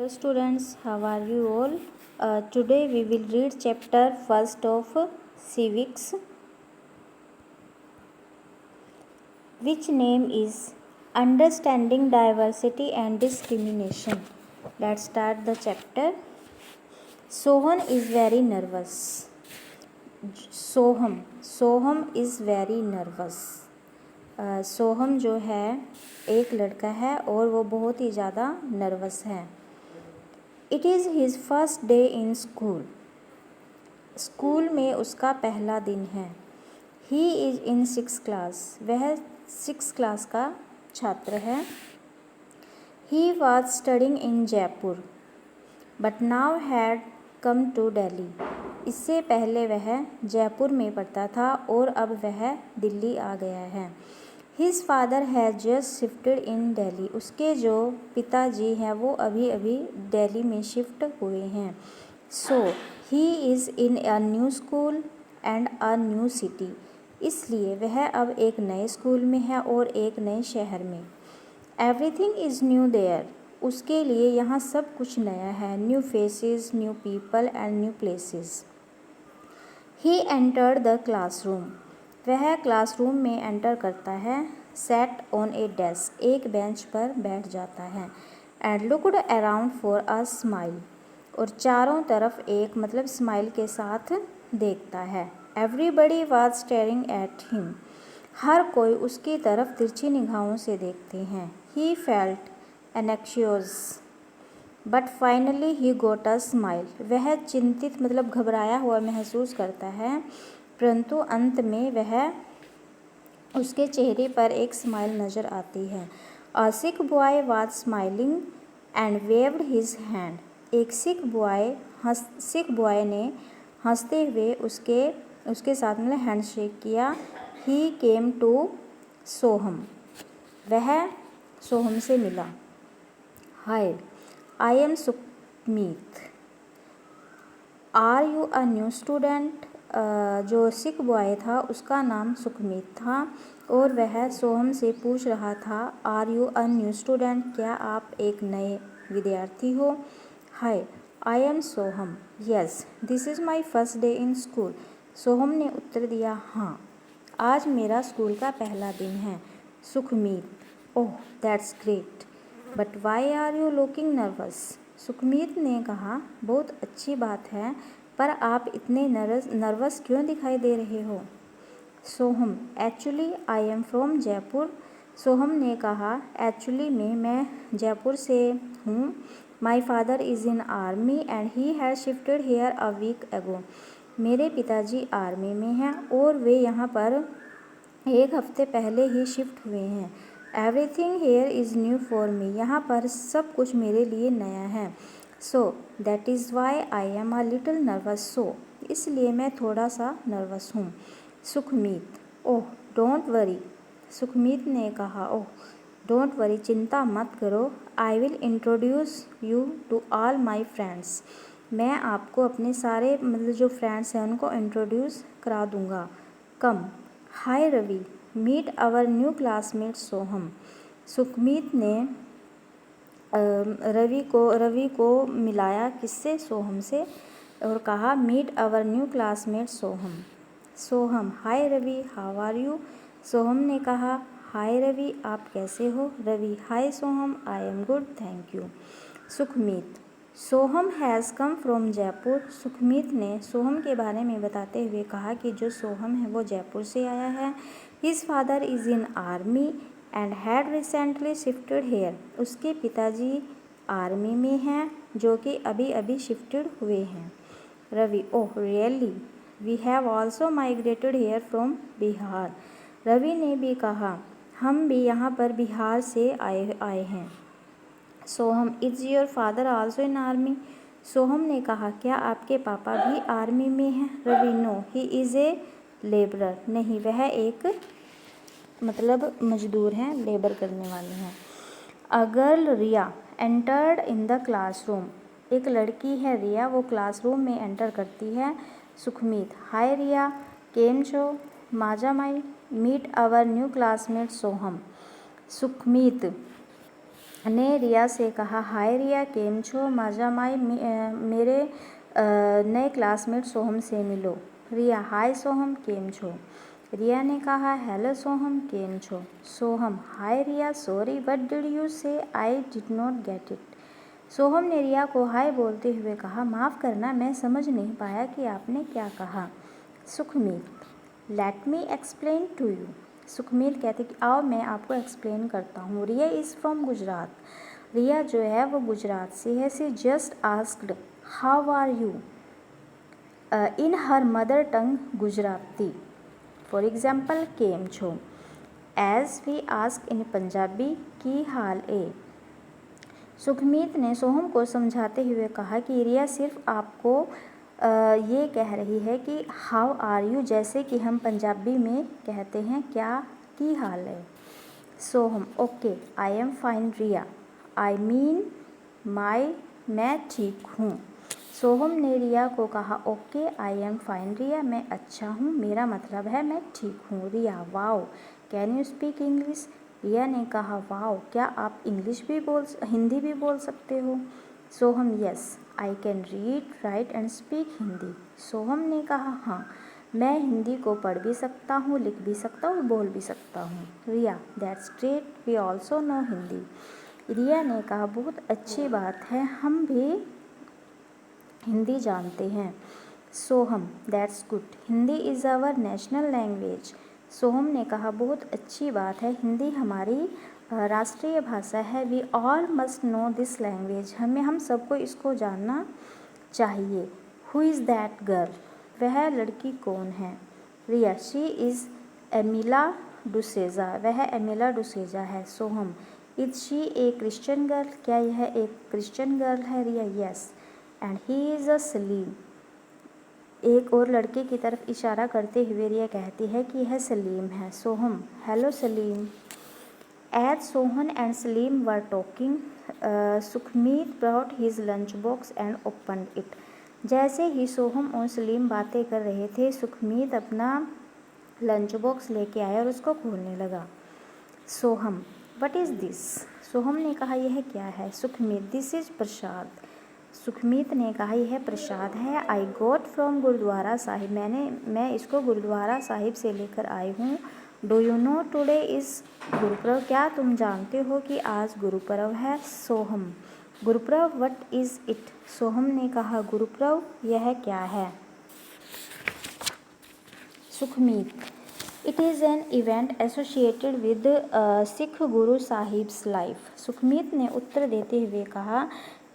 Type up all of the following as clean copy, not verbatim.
students, how are you all? Today we will read chapter first of civics, which name is understanding diversity and discrimination. Let's start the chapter. Sohan is very nervous. Soham is very nervous. Soham जो है एक लड़का है और वो बहुत ही ज़्यादा nervous है। It is his first day in school. School में उसका पहला दिन है। He is in 6th class. वह 6th क्लास का छात्र है। He was studying in Jaipur but now had come to Delhi. इससे पहले वह जयपुर में पढ़ता था और अब वह दिल्ली आ गया है। His father has just shifted in Delhi. उसके जो पिताजी हैं वो अभी अभी दिल्ली में शिफ्ट हुए हैं। So he is in a new school and a new city. इसलिए वह अब एक नए स्कूल में है और एक नए शहर में। Everything is new there. उसके लिए यहाँ सब कुछ नया है। New faces, new people and new places. He entered the classroom. वह क्लासरूम में एंटर करता है। Set on a desk. एक बेंच पर बैठ जाता है। And looked around for a smile. और चारों तरफ एक मतलब स्माइल के साथ देखता है। Everybody was staring at him. हर कोई उसकी तरफ तिरछी निगाहों से देखते हैं। He felt anxious but finally he got a smile. वह चिंतित मतलब घबराया हुआ महसूस करता है, परंतु अंत में वह उसके चेहरे पर एक स्माइल नज़र आती है। A Sikh boy was smiling and waved his hand. एक सिख बॉय ने हंसते हुए उसके साथ मतलब हैंडशेक किया। He came to Soham. वह सोहम से मिला। Hi, I am Sukhmeet. Are you a new student. जो सिख बॉय था उसका नाम सुखमीत था और वह सोहम से पूछ रहा था, are you a new student, क्या आप एक नए विद्यार्थी हो। Hi, I am Soham. Yes, this is my first day in school. Soham ने उत्तर दिया, हाँ, आज मेरा स्कूल का पहला दिन है। Sukhmeet, oh that's great, but why are you looking nervous. Sukhmeet ने कहा, बहुत अच्छी बात है, पर आप इतने नर्वस क्यों दिखाई दे रहे हो। Soham, actually I am from Jaipur. Soham ने कहा, एक्चुअली में मैं जयपुर से हूँ। My father is in army and he has shifted here a week ago. मेरे पिताजी आर्मी में हैं और वे यहाँ पर एक हफ्ते पहले ही शिफ्ट हुए हैं। Everything here is new for me. यहाँ पर सब कुछ मेरे लिए नया है। So that is why I am a little nervous. So इसलिए मैं थोड़ा सा नर्वस हूँ। Sukhmeet, oh don't worry. Sukhmeet ने कहा, ओह डोंट वरी, चिंता मत करो। I will introduce you to all my friends. मैं आपको अपने सारे मतलब जो फ्रेंड्स हैं उनको इंट्रोड्यूस करा दूँगा। Come. Hi Ravi, meet our new classmate Soham. Sukhmeet ने रवि को मिलाया किससे, सोहम से, और कहा, meet our new classmate Soham. Soham, hi Ravi, how are you. Soham ने कहा, हाय रवि, आप कैसे हो। Ravi, hi Soham, I am good thank you. Sukhmeet, Soham has come from Jaipur. Sukhmeet ने सोहम के बारे में बताते हुए कहा कि जो सोहम है वो जयपुर से आया है। His father is in army and had recently shifted here. उसके पिताजी आर्मी में हैं जो कि अभी अभी शिफ्टेड हुए हैं। Ravi, oh really, we have also migrated here from Bihar. Ravi ने भी कहा, हम भी यहाँ पर बिहार से आए हैं। Soham, is your father also in army. Soham ने कहा, क्या आपके पापा भी आर्मी में हैं। Ravi, no he is a labourer. नहीं, वह एक मतलब मजदूर हैं, लेबर करने वाले हैं। A girl Riya entered in the classroom. एक लड़की है रिया, वो क्लासरूम में एंटर करती है। सुखमीत, हाय रिया, केम छो, माजा माई, meet our new classmate Soham. Sukhmeet, ने रिया से कहा, हाय रिया, केम छो, मजा माई, मेरे नए क्लासमेट सोहम से मिलो। रिया, हाय सोहम, केम छो। रिया ने कहा, हेलो सोहम, केम छो। Soham, hi Riya, sorry, what did you say, I did not get it. Soham ने रिया को हाय बोलते हुए कहा, माफ़ करना, मैं समझ नहीं पाया कि आपने क्या कहा। Sukhmeet, let me explain to you. Sukhmeet कहते कि आओ मैं आपको एक्सप्लेन करता हूँ। Riya is from Gujarat. रिया जो है वो गुजरात से है। She just asked how are you in her mother tongue Gujarati. For example, केम छो। As we ask in Punjabi, की हाल ए। सुखमीत ने सोहम को समझाते हुए कहा कि रिया सिर्फ आपको ये कह रही है कि हाउ आर यू, जैसे कि हम पंजाबी में कहते हैं क्या की हाल है। Soham, okay, I am fine Riya, I mean मैं ठीक हूँ। सोहम ने रिया को कहा, okay, I am fine Riya, मैं अच्छा हूँ, मेरा मतलब है मैं ठीक हूँ। Riya, wow, can you speak English. Riya ने कहा, वाओ, क्या आप हिंदी भी बोल सकते हो। Soham, yes, I can read, write and speak Hindi. Soham ने कहा, हाँ, मैं हिंदी को पढ़ भी सकता हूँ, लिख भी सकता हूँ और बोल भी सकता हूँ। Riya, that's great, we also know Hindi. Riya ने कहा, बहुत अच्छी बात है, हम भी हिंदी जानते हैं। Soham, that's good, Hindi is our national language. Soham ने कहा, बहुत अच्छी बात है, हिंदी हमारी राष्ट्रीय भाषा है। We all must know this language, हम सबको इसको जानना चाहिए। हु इज़ दैट गर्ल, वह लड़की कौन है। रिया, शी इज़ एमिला डुसेजा, वह एमिला डुसेजा है। Soham, is she a Christian girl, क्या यह एक क्रिश्चियन गर्ल है। Riya, yes, and he is a Salim. एक और लड़के की तरफ इशारा करते हुए रिया कहती है कि यह सलीम है। Soham, hello Salim. As Sohan and Salim were talking, Sukhmeet brought his lunch box and opened it. जैसे ही सोहम और सलीम बातें कर रहे थे, सुखमीत अपना लंच बॉक्स लेके आया और उसको खोलने लगा। Soham, what is this. Soham ने कहा, यह क्या है। Sukhmeet, this is prasad. सुखमीत ने कहा, यह प्रसाद है। I got from Gurudwara Sahib, मैं इसको गुरुद्वारा साहिब से लेकर आई हूँ। Do you know today is Gurpurab, क्या तुम जानते हो कि आज गुरुपर्व है। Soham, Gurpurab, what is it. Soham ने कहा, गुरुपर्व यह क्या है। Sukhmeet, it is an event associated with Sikh Guru sahibs life. Sukhmeet ने उत्तर देते हुए कहा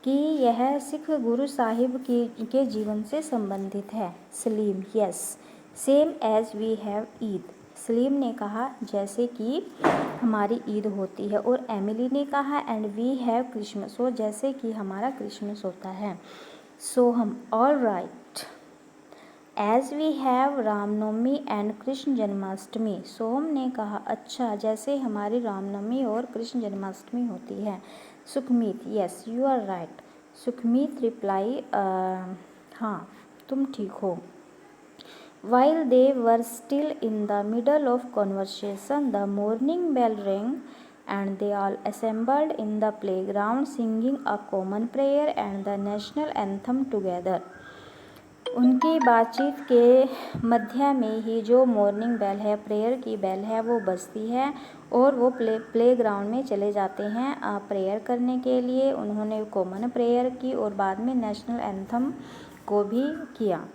कि यह सिख गुरु साहिब के जीवन से संबंधित है। Salim, yes, same as we have Eid. Salim ने कहा, जैसे कि हमारी ईद होती है। और एमिली ने कहा, एंड वी हैव क्रिसमस, और जैसे कि हमारा क्रिसमस होता है। Soham, all right, as we have Ramnavami and Krishna Janmashtami. Soham ने कहा, अच्छा, जैसे हमारी रामनवमी और कृष्ण जन्माष्टमी होती है। Sukhmeet, yes, you are right. Sukhmeet reply, हाँ, तुम ठीक हो। While they were still in the middle of conversation, the morning bell rang and they all assembled in the playground singing a common prayer and the national anthem together. उनकी बातचीत के मध्य में ही जो morning bell है, prayer की bell है, वो बजती है और वो प्लेग्राउंड में चले जाते हैं प्रेयर करने के लिए। उन्होंने कॉमन प्रेयर की और बाद में नेशनल एंथम को भी किया।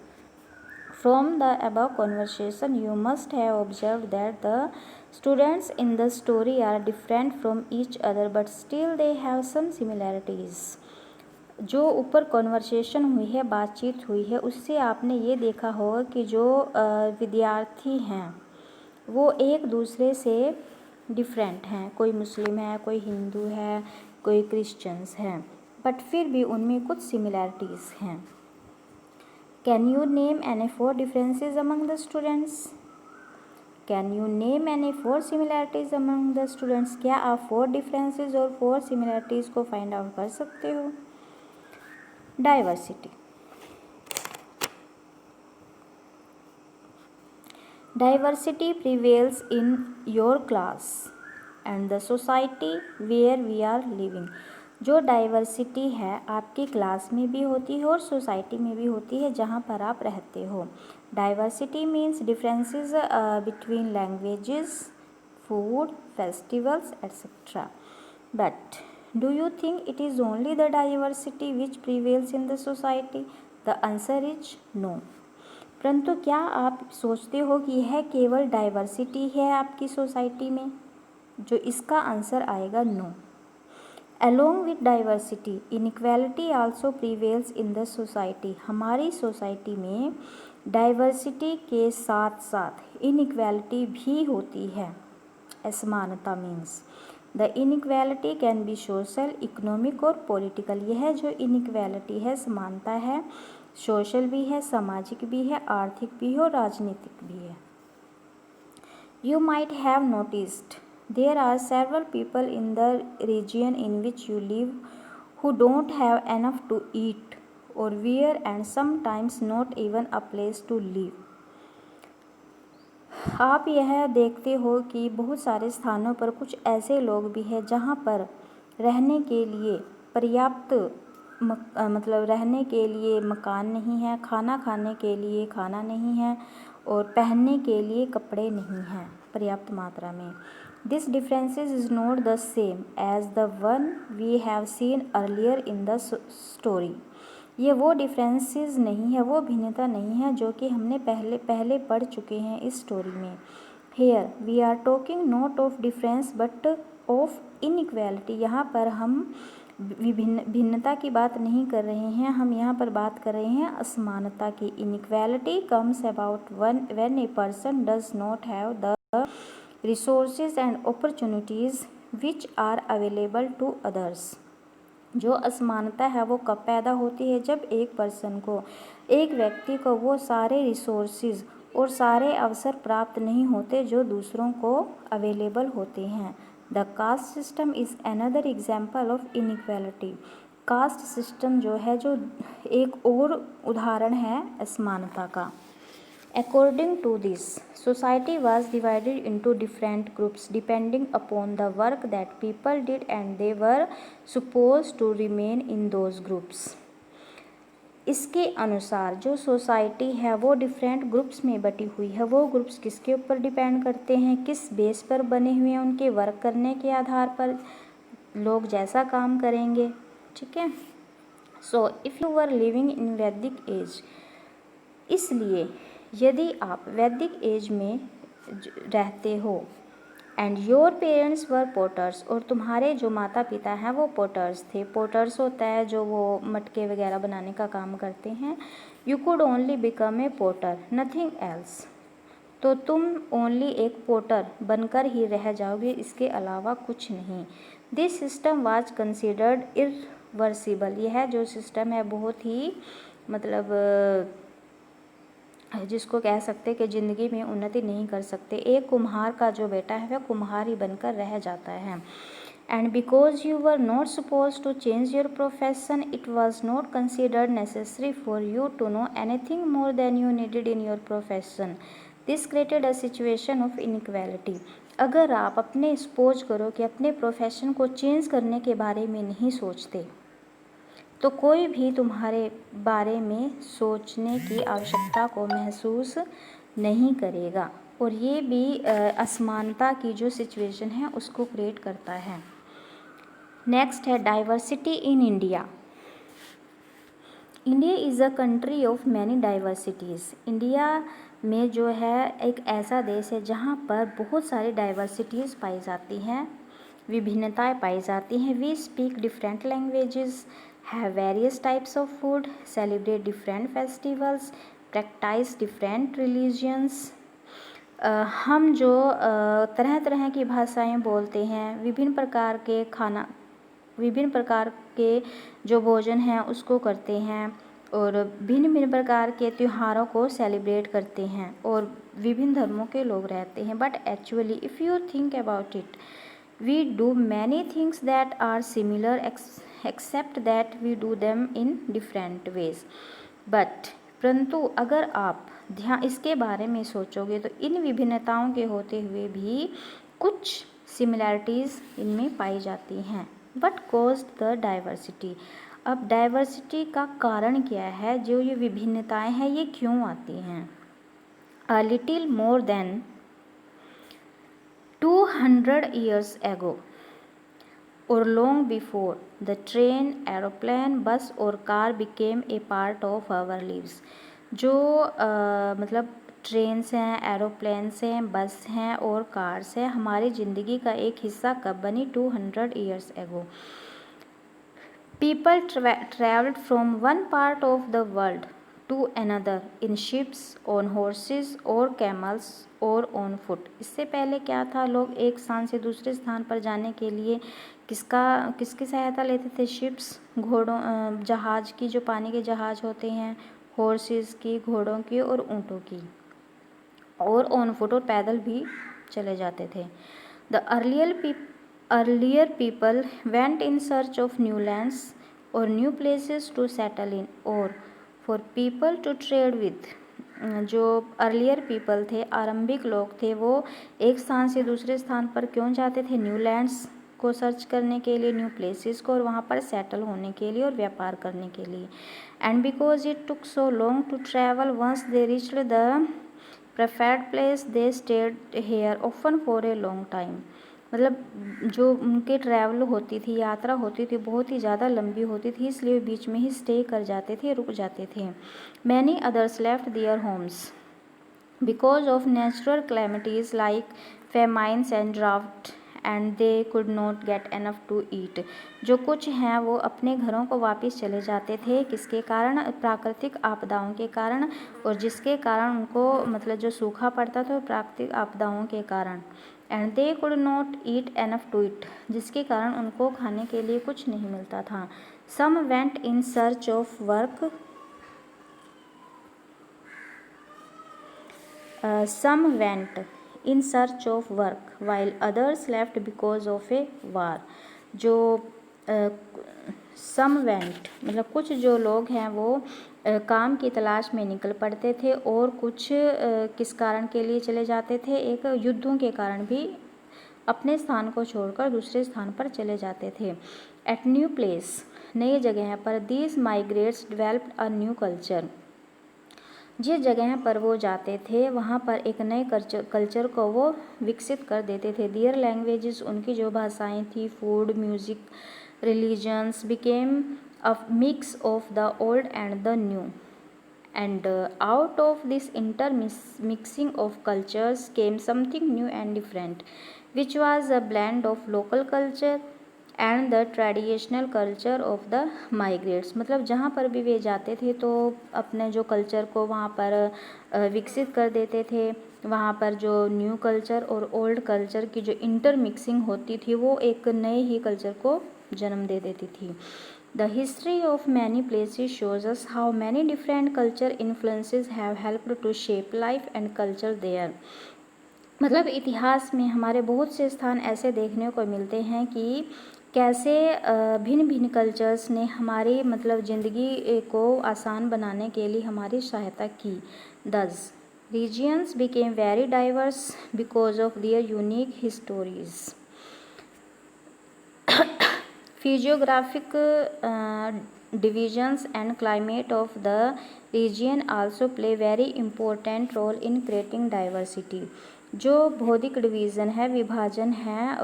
From the above conversation, you must have observed that the students in the story are different from each other, but still they have some similarities. जो ऊपर कॉन्वर्सेशन हुई है, बातचीत हुई है, उससे आपने ये देखा होगा कि जो विद्यार्थी हैं वो एक दूसरे से डिफरेंट हैं। कोई मुस्लिम है, कोई हिंदू है, कोई क्रिश्चियंस हैं, बट फिर भी उनमें कुछ सिमिलैरिटीज़ हैं। Can you name any 4 differences among the students. Can you name any 4 similarities among the students. क्या आप 4 डिफरेंसेस और 4 सिमिलैरिटीज़ को फाइंड आउट कर सकते हो। Diversity, diversity prevails in your class and the society where we are living. जो diversity है आपकी क्लास में भी होती है और सोसाइटी में भी होती है जहाँ पर आप रहते हो. Diversity means differences between languages, food, festivals, etc. But do you think it is only the diversity which prevails in the society? The answer is no. परंतु क्या आप सोचते हो कि यह केवल डाइवर्सिटी है आपकी सोसाइटी में? जो इसका आंसर आएगा no. Along with diversity, inequality also prevails in the society. हमारी सोसाइटी में डाइवर्सिटी के साथ साथ इनइक्वालिटी भी होती है. असमानता means the inequality can be social, economic और पॉलिटिकल. यह जो इनइक्वालिटी है, समानता है, सोशल भी है, सामाजिक भी है, आर्थिक भी है और राजनीतिक भी है. You might have noticed there are several people in the region in which you live who don't have enough to eat or wear and sometimes not even a place to live. आप यह देखते हो कि बहुत सारे स्थानों पर कुछ ऐसे लोग भी हैं जहाँ पर रहने के लिए पर्याप्त मतलब रहने के लिए मकान नहीं है, खाना खाने के लिए खाना नहीं है और पहनने के लिए कपड़े नहीं हैं पर्याप्त मात्रा में. This differences is not the same as the one we have seen earlier in the story. ये वो डिफरेंसेस नहीं है, वो भिन्नता नहीं है जो कि हमने पहले पढ़ चुके हैं इस स्टोरी में. Here we are talking not of difference but of inequality. यहाँ पर हम भिन्नता की बात नहीं कर रहे हैं, हम यहाँ पर बात कर रहे हैं असमानता की. Inequality comes about when a person does not have the resources and opportunities which are available to others. जो असमानता है वो कब पैदा होती है? जब एक व्यक्ति को वो सारे रिसोर्सेज और सारे अवसर प्राप्त नहीं होते जो दूसरों को अवेलेबल होते हैं. The caste system is another example of inequality. Caste system जो है जो एक और उदाहरण है असमानता का. According to this, society was divided into different groups depending upon the work that people did and they were supposed to remain in those groups. इसके अनुसार जो सोसाइटी है वो डिफरेंट ग्रुप्स में बटी हुई है. वो ग्रुप्स किसके ऊपर डिपेंड करते हैं? किस बेस पर बने हुए हैं? उनके वर्क करने के आधार पर लोग जैसा काम करेंगे. ठीक है. So if you were living in वैदिक एज, इसलिए यदि आप वैदिक एज में रहते हो and your parents were potters, और तुम्हारे जो माता पिता हैं वो पोटर्स थे. पोटर्स होता है जो वो मटके वगैरह बनाने का काम करते हैं. You could only become a potter nothing else. तो तुम ओनली एक पोटर बनकर ही रह जाओगे, इसके अलावा कुछ नहीं. This system was considered irreversible. यह जो सिस्टम है बहुत ही मतलब जिसको कह सकते कि ज़िंदगी में उन्नति नहीं कर सकते. एक कुम्हार का जो बेटा है वह कुम्हार ही बनकर रह जाता है. And because you were not suppose to change your profession, it was not considered necessary for you to know anything more than you needed in your profession. This created a situation of inequality. अगर आप अपने suppose करो कि अपने profession को change करने के बारे में नहीं सोचते तो कोई भी तुम्हारे बारे में सोचने की आवश्यकता को महसूस नहीं करेगा. और ये भी असमानता की जो सिचुएशन है उसको क्रिएट करता है. नेक्स्ट है diversity in India. India is a country of many diversities. India में जो है एक ऐसा देश है जहाँ पर बहुत सारी डाइवर्सिटीज़ पाई जाती हैं, विभिन्नताएं पाई जाती हैं. We speak different languages, have various types of food, celebrate different festivals, practice different religions. हम जो तरह तरह की भाषाएं बोलते हैं, विभिन्न प्रकार के जो भोजन हैं उसको करते हैं और भिन्न भिन्न प्रकार के त्योहारों को सेलिब्रेट करते हैं और विभिन्न धर्मों के लोग रहते हैं. But actually if you think about it, we do many things that are similar except that we do them in different ways. But परंतु अगर आप इसके बारे में सोचोगे तो इन विभिन्नताओं के होते हुए भी कुछ सिमिलैरिटीज़ इनमें पाई जाती हैं। वट कॉज्ड द डाइवर्सिटी, अब डाइवर्सिटी का कारण क्या है, जो ये विभिन्नताएं हैं ये क्यों आती हैं। A little more than 200 years ago or long before, the train, aeroplane, bus or car became a part of our lives. जो मतलब ट्रेन्स हैं, एरोप्लेन्स हैं, बस हैं और कार्स हैं, हमारी ज़िंदगी का एक हिस्सा कब बनी, 200 years ago. People traveled from one part of the world to another in ships, on horses or camels or on foot. इससे पहले क्या था, लोग एक स्थान से दूसरे स्थान पर जाने के लिए किसकी सहायता लेते थे, शिप्स, घोड़ों, जहाज़ की, जो पानी के जहाज़ होते हैं, हॉर्सेस की, घोड़ों की, और ऊँटों की, और ऑन फुट, और पैदल भी चले जाते थे. The earlier people went in search of new lands or new places to settle in or for people to trade with. जो अर्लियर पीपल थे, आरंभिक लोग थे, वो एक स्थान से दूसरे स्थान पर क्यों जाते थे, न्यू लैंड्स को सर्च करने के लिए, न्यू प्लेसेस को, और वहाँ पर सेटल होने के लिए और व्यापार करने के लिए. And because it took so long to travel, once they reached the preferred place they stayed here often for a long time. मतलब जो उनके ट्रैवल होती थी, यात्रा होती थी, बहुत ही ज़्यादा लंबी होती थी, इसलिए बीच में ही स्टे कर जाते थे, रुक जाते थे. Many others left their homes because of natural calamities like famines and drought and they could not get enough to eat. जो कुछ हैं वो अपने घरों को वापस चले जाते थे, किसके कारण, प्राकृतिक आपदाओं के कारण, और जिसके कारण उनको मतलब जो सूखा पड़ता था प्राकृतिक आपदाओं के कारण. And they could not eat enough to eat, जिसके कारण उनको खाने के लिए कुछ नहीं मिलता था. Some went in search of work, some went in search of work while others left because of a war. जो some went मतलब कुछ जो लोग हैं वो काम की तलाश में निकल पड़ते थे, और कुछ किस कारण के लिए चले जाते थे, एक युद्धों के कारण भी अपने स्थान को छोड़कर दूसरे स्थान पर चले जाते थे. एट न्यू प्लेस, नई जगह पर, these migrates developed a new culture. जिस जगह पर वो जाते थे वहाँ पर एक नए कल्चर को वो विकसित कर देते थे. दियर लैंग्वेजेस, उनकी जो भाषाएं थी, food, music, religions became a mix of the old and the new. And out of this mixing of cultures came something new and different, which was a blend of local culture and the traditional culture of the migrates. मतलब जहाँ पर भी वे जाते थे तो अपने जो culture को वहाँ पर विकसित कर देते थे. वहाँ पर जो न्यू कल्चर और ओल्ड कल्चर की जो इंटरमिक्सिंग होती थी वो एक नए ही कल्चर को जन्म दे देती थी. The history of many places shows us how many different culture influences have helped to shape life and culture there. मतलब इतिहास में हमारे बहुत से स्थान ऐसे देखने को मिलते हैं कि कैसे भिन्न भिन्न कल्चर्स ने हमारी मतलब ज़िंदगी को आसान बनाने के लिए हमारी सहायता की. These regions became very diverse because of their unique histories. Physiographic divisions and climate of the region also play very important role in creating diversity. जो भौतिक डिवीज़न है, विभाजन है,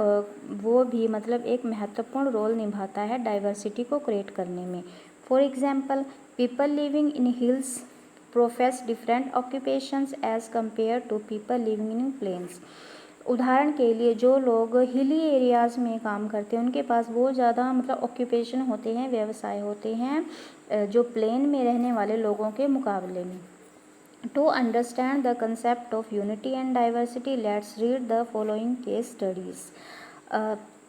वो भी मतलब एक महत्वपूर्ण रोल निभाता है डाइवर्सिटी को क्रिएट करने में. For example, people living in hills profess different occupations as compare to people living in plains. उदाहरण के लिए जो लोग हिली एरियाज़ में काम करते हैं उनके पास बहुत ज़्यादा मतलब ऑक्यूपेशन होते हैं, व्यवसाय होते हैं, जो प्लेन में रहने वाले लोगों के मुकाबले में. To understand the concept of unity and diversity, let's read the following case studies.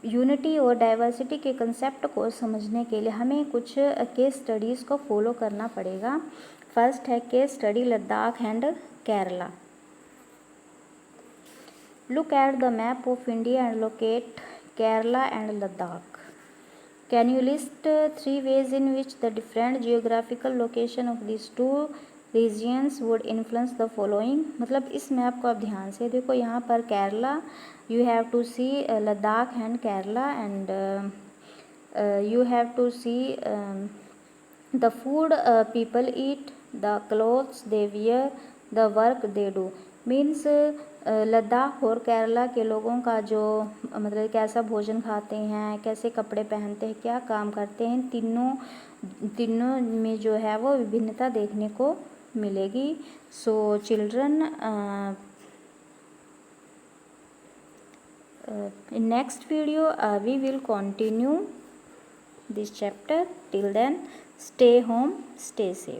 Unity और डाइवर्सिटी के कंसेप्ट को समझने के लिए हमें कुछ केस स्टडीज़ को फॉलो करना पड़ेगा. फर्स्ट है case study Ladakh and Kerala. Look at the map of India and locate Kerala and Ladakh. Can you list 3 ways in which the different geographical location of these two regions would influence the following, मतलब इस map को आप ध्यान से देखो। यहाँ पर Kerala, you have to see Ladakh and Kerala, and you have to see the food people eat, the clothes they wear, the work they do. Means Ladakh और केरला के लोगों का जो मतलब कैसा भोजन खाते हैं, कैसे कपड़े पहनते हैं, क्या काम करते हैं, तीनों में जो है वो विभिन्नता देखने को मिलेगी। So children, in next video we will continue this chapter. Till then, stay home, stay safe.